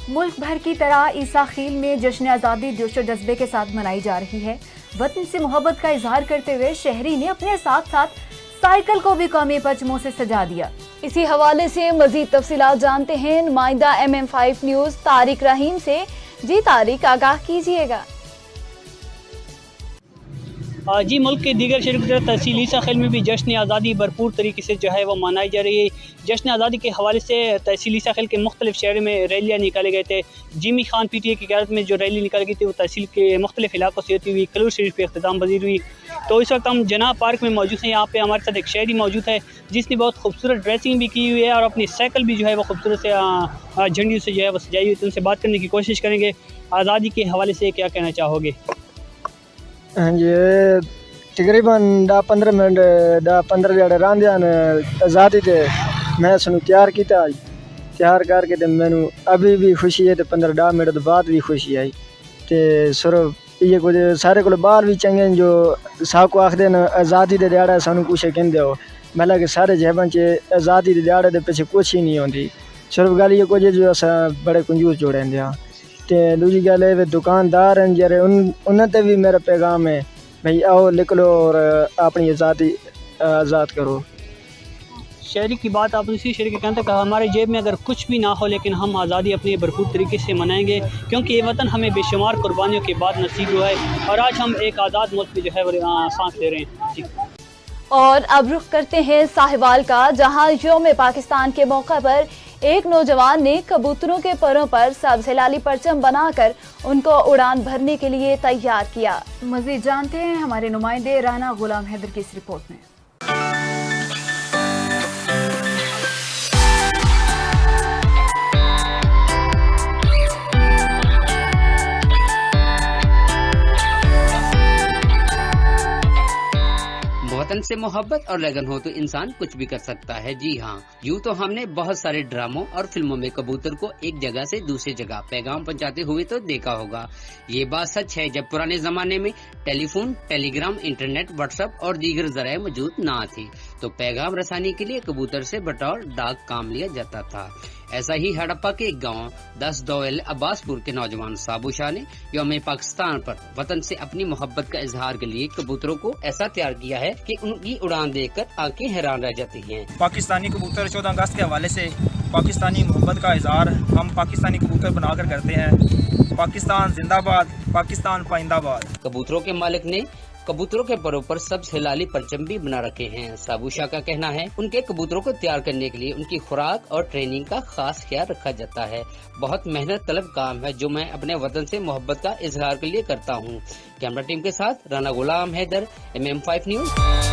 ملک بھر کی طرح عیسیٰ خیل میں جشن آزادی جوش و جذبے کے ساتھ منائی جا رہی ہے۔ وطن سے محبت کا اظہار کرتے ہوئے شہری نے اپنے ساتھ ساتھ سائیکل کو بھی قومی پرچموں سے سجا دیا۔ اسی حوالے سے مزید تفصیلات جانتے ہیں نمائندہ MM5 نیوز طارق رحیم سے۔ جی طارق، آگاہ کیجیے گا۔ جی، ملک کے دیگر شہروں کی طرح تحصیل عیسیٰ خیل میں بھی جشن آزادی بھرپور طریقے سے جو ہے وہ منائی جا رہی ہے۔ جشن آزادی کے حوالے سے تحصیل عیسیٰ خیل کے مختلف شہروں میں ریلیاں نکالے گئے تھے۔ جیمی خان PTA کی قیادت میں جو ریلی نکالی گئی تھی وہ تحصیل کے مختلف علاقوں سے ہوتی ہوئی کلور شریف پہ اختتام پذیر ہوئی۔ تو اس وقت ہم جناح پارک میں موجود ہیں۔ یہاں پہ ہمارے ساتھ ایک شہری موجود ہے جس نے بہت خوبصورت ڈریسنگ بھی کی ہوئی ہے اور اپنی سائیکل بھی جو ہے وہ خوبصورت سے جھنڈیوں سے جو ہے وہ سجائی ہوئی۔ تو ان سے بات کرنے کی کوشش کریں گے۔ آزادی کے حوالے سے کیا کہنا چاہو گے؟ ہاں جی، تقریباً 10-15 منٹ 10-15 جڑے راندیاں آزادی تے میں سنو تیار کیتا، تیار کر کے تے مینوں ابھی بھی خوشی ہے تے 15-10 منٹ بعد بھی خوشی آئی تے صرف یہ کچھ سارے کول بال بھی چنگے جو ساکو آکھدے ن آزادی دے دیہڑے سانو کچھ کہندے ہو، مطلب کہ سارے جہباں چ آزادی دے دیہڑے دے پیچھے کچھ ہی نہیں ہوندی۔ صرف گل یہ کچھ جو اساں بڑے کنجوس جوڑے ہندے ہاں تے دوسری گل ہے دکاندار ہیں جڑے انہاں تے بھی میرا پیغام ہے بھئی آؤ نکلو اور اپنی آزادی آزاد کرو۔ شہری کی بات آپ اسی شہری کے کہتے ہیں کہ ہمارے جیب میں اگر کچھ بھی نہ ہو لیکن ہم آزادی اپنے بھرپور طریقے سے منائیں گے، کیونکہ یہ وطن ہمیں بے شمار قربانیوں کے بعد نصیب ہوا ہے اور آج ہم ایک آزاد ملک میں جو ہے وہ سانس لے رہے ہیں۔ جی، اور اب رخ کرتے ہیں ساہیوال کا، جہاں یوم پاکستان کے موقع پر ایک نوجوان نے کبوتروں کے پروں پر سبز ہلالی پرچم بنا کر ان کو اڑان بھرنے کے لیے تیار کیا۔ مزید جانتے ہیں ہمارے نمائندے رانا غلام حیدر کی اس رپورٹ میں۔ وطن سے محبت اور لگن ہو تو انسان کچھ بھی کر سکتا ہے۔ جی ہاں، یوں تو ہم نے بہت سارے ڈراموں اور فلموں میں کبوتر کو ایک جگہ سے دوسری جگہ پیغام پہنچاتے ہوئے تو دیکھا ہوگا۔ یہ بات سچ ہے جب پرانے زمانے میں ٹیلی فون، ٹیلی گرام، انٹرنیٹ، واٹس ایپ اور دیگر ذرائع موجود نہ تھی تو پیغام رسانی کے لیے کبوتر سے بطور ڈاک کام لیا جاتا تھا۔ ایسا ہی ہڑپا کے ایک گاؤں 10 دوئل عباس پور کے نوجوان سابو شاہ نے یوم پاکستان پر وطن سے اپنی محبت کا اظہار کے لیے کبوتروں کو ایسا تیار کیا ہے کہ ان کی اڑان دیکھ کر آنکھیں حیران رہ جاتی ہیں۔ پاکستانی کبوتر 14 اگست کے حوالے سے پاکستانی محبت کا اظہار ہم پاکستانی کبوتر بنا کر کرتے ہیں۔ پاکستان زندہ باد، پاکستان پائندہ باد۔ کبوتروں کے مالک نے کبوتروں کے پروں پر سبز ہلالی پرچم بھی بنا رکھے ہیں۔ سابو شاہ کا کہنا ہے ان کے کبوتروں کو تیار کرنے کے لیے ان کی خوراک اور ٹریننگ کا خاص خیال رکھا جاتا ہے۔ بہت محنت طلب کام ہے جو میں اپنے وطن سے محبت کا اظہار کے لیے کرتا ہوں۔ کیمرہ ٹیم کے ساتھ رانا غلام حیدر، MM5 نیوز۔